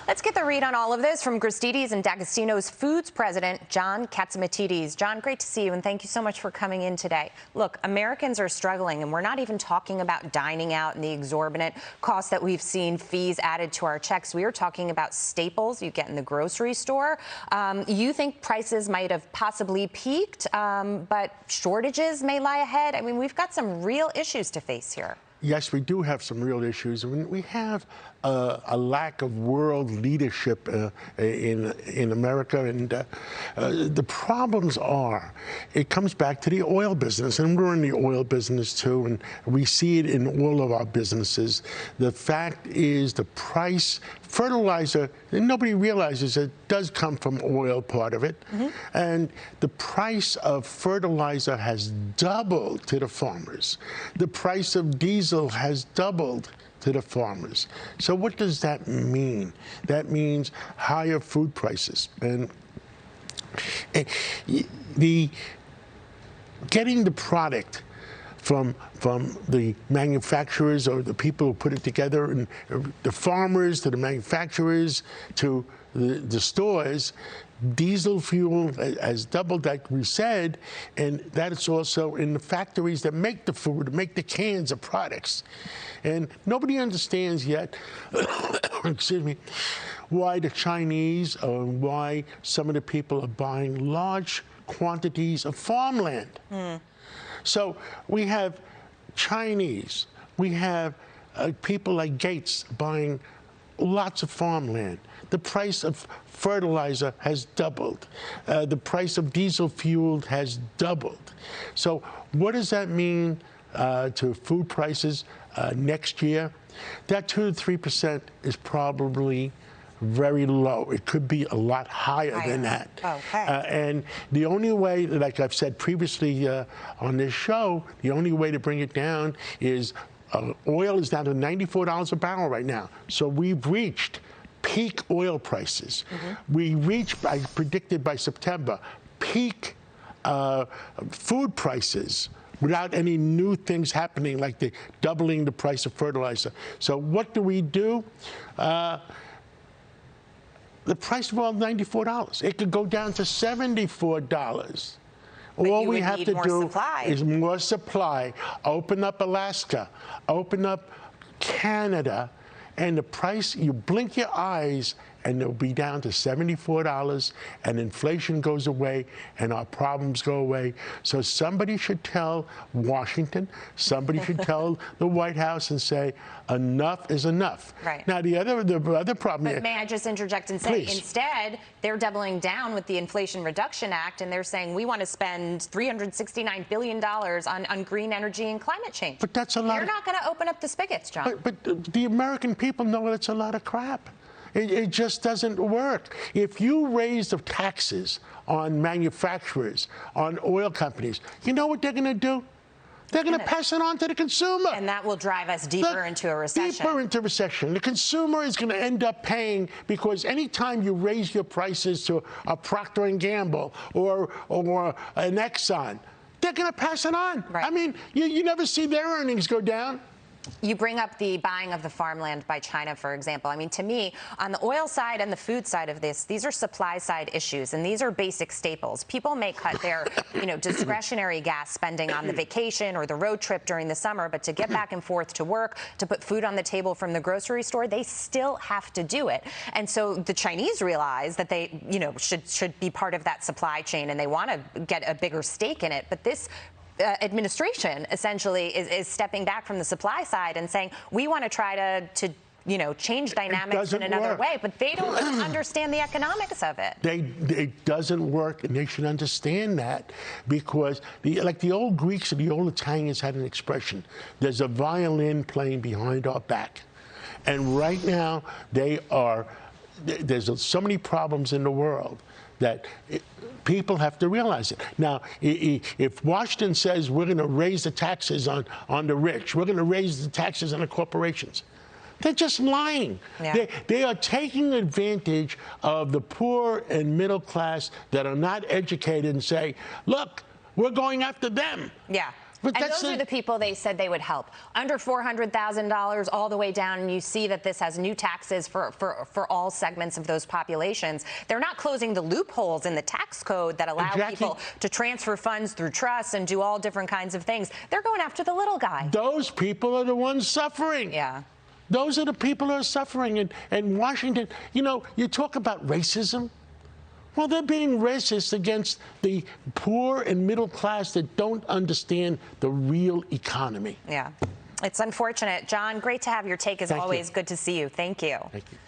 Let's get the read on all of this from Gristedes and D'Agostino's Foods president, John Catsimatidis. John, great to see you, and thank you so much for coming in today. Look, Americans are struggling, and we're not even talking about dining out and the exorbitant costs that we've seen, fees added to our checks. We are talking about staples you get in the grocery store. You think prices might have possibly peaked, but shortages may lie ahead. I mean, we've got some real issues to face here. Yes, we do have some real issues. We have a lack of world leadership in America, and the problems are, it comes back to the oil business, and we're in the oil business too, and we see it in all of our businesses. The fact is the price, fertilizer, and nobody realizes it does come from oil, part of it, and the price of fertilizer has doubled to the farmers. The price of diesel has doubled to the farmers. So what does that mean? That means higher food prices. And getting the product from the manufacturers or the people who put it together, and the farmers to the manufacturers to the stores, diesel fuel has doubled, like we said, and that is also in the factories that make the food, make the cans of products. And nobody understands yet, excuse me, why the Chinese or why some of the people are buying large quantities of farmland. So we have Chinese, we have people like Gates buying lots of farmland. The price of fertilizer has doubled. The price of diesel fuel has doubled. So what does that mean to food prices next year? That 2 to 3% is probably very low. It could be a lot higher than that. Okay. And the only way, like I've said previously on this show, the only way to bring it down is oil is down to $94 a barrel right now. So we've reached peak oil prices. We reached, I predicted by September, peak food prices without any new things happening, like the doubling the price of fertilizer. So what do? The price of oil is $94. It could go down to $74. All we have to do is more supply. Open up Alaska, open up Canada, and the price, you blink your eyes, and it'll be down to $74, and inflation goes away, and our problems go away. So somebody should tell Washington, somebody should tell the White House and say, enough is enough. Right. Now, the other problem... But may I just interject and say, instead, they're doubling down with the Inflation Reduction Act, and they're saying we want to spend $369 billion on green energy and climate change. But that's a lot. You're not going to open up the spigots, John. But the American people know that's a lot of crap. It just doesn't work. If you raise the taxes on manufacturers, on oil companies, you know what they're going to do? They're going to pass it on to the consumer. And that will drive us deeper into a recession. Deeper into recession. The consumer is going to end up paying, because anytime you raise your prices to a Procter & Gamble or an Exxon, they're going to pass it on. Right. I mean, you never see their earnings go down. You bring up the buying of the farmland by China, for example. I mean, to me, on the oil side and the food side of this, these are supply side issues, and these are basic staples. People may cut their, discretionary gas spending on the vacation or the road trip during the summer, but to get back and forth to work, to put food on the table from the grocery store, they still have to do it. And so the Chinese realize that they, should be part of that supply chain, and they want to get a bigger stake in it. But this administration essentially is stepping back from the supply side and saying, we want to try to change dynamics in another way, but they don't understand the economics of it. It doesn't work, and they should understand that, because like the old Greeks and the old Italians had an expression: there's a violin playing behind our back. And right now there's so many problems in the world that people have to realize it. Now, if Washington says we're going to raise the taxes on the rich, we're going to raise the taxes on the corporations, they're just lying. Yeah. They are taking advantage of the poor and middle class that are not educated and say, look, we're going after them. Yeah. But and those are the people they said they would help. Under $400,000 all the way down, and you see that this has new taxes for all segments of those populations. They're not closing the loopholes in the tax code that allow people to transfer funds through trusts and do all different kinds of things. They're going after the little guy. Those people are the ones suffering. Yeah. Those are the people who are suffering. And Washington, you know, you talk about racism. Well, they're being racist against the poor and middle class that don't understand the real economy. Yeah. It's unfortunate. John, great to have your take as always. Good to see you. Thank you. Thank you.